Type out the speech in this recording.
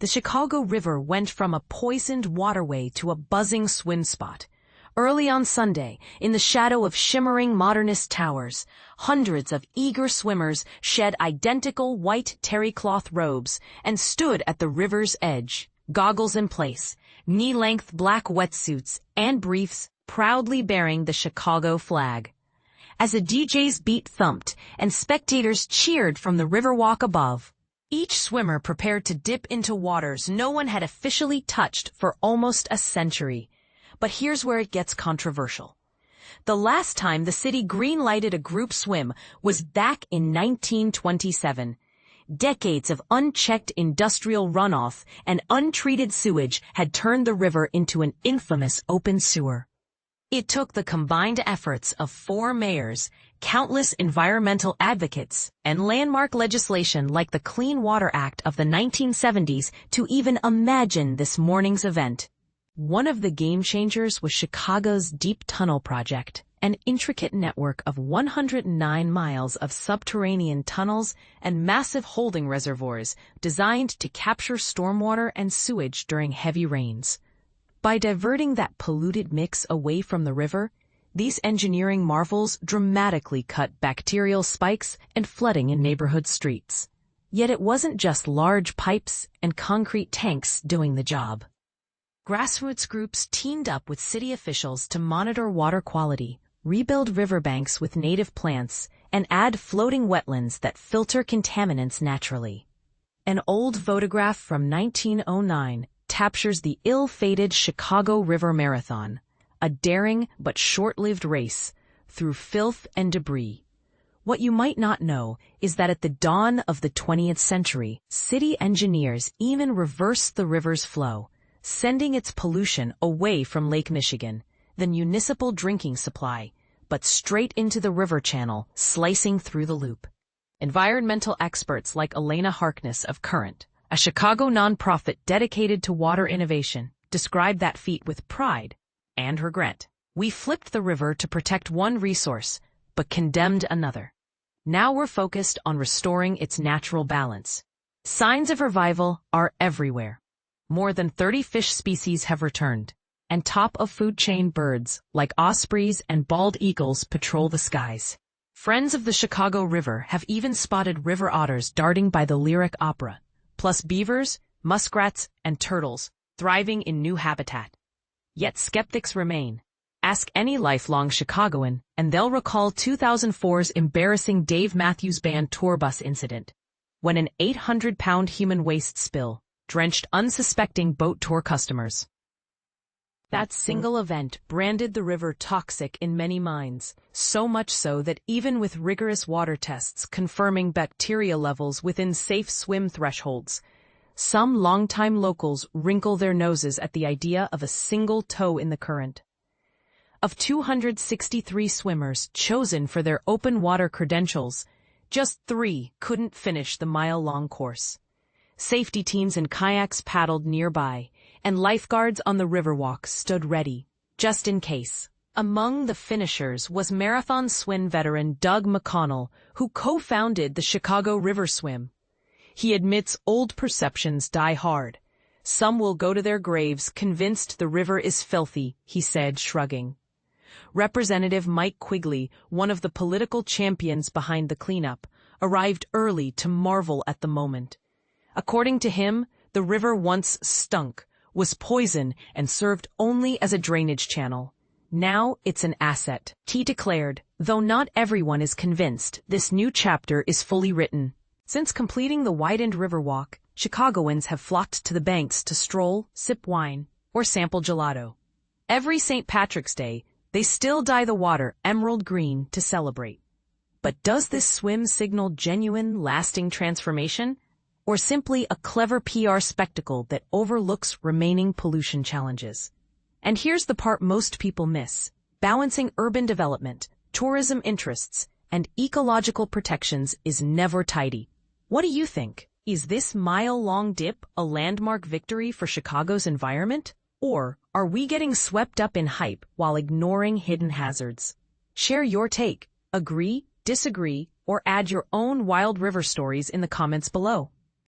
The Chicago River went from a poisoned waterway to a buzzing swim spot. Early on Sunday, in the shadow of shimmering modernist towers, hundreds of eager swimmers shed identical white terry-cloth robes and stood at the river's edge, goggles in place, knee-length black wetsuits and briefs proudly bearing the Chicago flag. As a DJ's beat thumped and spectators cheered from the riverwalk above, each swimmer prepared to dip into waters no one had officially touched for almost a century. But here's where it gets controversial. The last time the city green-lighted a group swim was back in 1927. Decades of unchecked industrial runoff and untreated sewage had turned the river into an infamous open sewer. It took the combined efforts of 4 mayors, countless environmental advocates, and landmark legislation like the Clean Water Act of the 1970s to even imagine this morning's event. One of the game changers was Chicago's Deep Tunnel Project, an intricate network of 109 miles of subterranean tunnels and massive holding reservoirs designed to capture stormwater and sewage during heavy rains. By diverting that polluted mix away from the river, these engineering marvels dramatically cut bacterial spikes and flooding in neighborhood streets. Yet it wasn't just large pipes and concrete tanks doing the job. Grassroots groups teamed up with city officials to monitor water quality, rebuild riverbanks with native plants, and add floating wetlands that filter contaminants naturally. An old photograph from 1909 captures the ill-fated Chicago River Marathon, a daring but short-lived race through filth and debris. What you might not know is that at the dawn of the 20th century, city engineers even reversed the river's flow, sending its pollution away from Lake Michigan, the municipal drinking supply, but straight into the river channel, slicing through the loop. Environmental experts like Elena Harkness of Current, a Chicago nonprofit dedicated to water innovation, described that feat with pride and regret. We flipped the river to protect one resource, but condemned another. Now we're focused on restoring its natural balance. Signs of revival are everywhere. More than 30 fish species have returned, and top-of-food chain birds like ospreys and bald eagles patrol the skies. Friends of the Chicago River have even spotted river otters darting by the Lyric Opera, plus beavers, muskrats, and turtles thriving in new habitat. Yet skeptics remain. Ask any lifelong Chicagoan, and they'll recall 2004's embarrassing Dave Matthews Band tour bus incident, when an 800-pound human waste spill drenched unsuspecting boat tour customers. That single event branded the river toxic in many minds, so much so that even with rigorous water tests confirming bacteria levels within safe swim thresholds, some longtime locals wrinkle their noses at the idea of a single toe in the current. Of 263 swimmers chosen for their open water credentials, just 3 couldn't finish the mile-long course. Safety teams and kayaks paddled nearby, and lifeguards on the riverwalk stood ready, just in case. Among the finishers was marathon swim veteran Doug McConnell, who co-founded the Chicago River Swim. He admits old perceptions die hard. Some will go to their graves convinced the river is filthy, he said, shrugging. Representative Mike Quigley, one of the political champions behind the cleanup, arrived early to marvel at the moment. According to him, the river once stunk, was poison, and served only as a drainage channel. Now it's an asset, he declared. Though not everyone is convinced, this new chapter is fully written. Since completing the widened Riverwalk, Chicagoans have flocked to the banks to stroll, sip wine, or sample gelato. Every St. Patrick's Day, they still dye the water emerald green to celebrate. But does this swim signal genuine, lasting transformation? Or simply a clever PR spectacle that overlooks remaining pollution challenges? And here's the part most people miss. Balancing urban development, tourism interests, and ecological protections is never tidy. What do you think? Is this mile-long dip a landmark victory for Chicago's environment? Or are we getting swept up in hype while ignoring hidden hazards? Share your take. Agree, disagree, or add your own wild river stories in the comments below.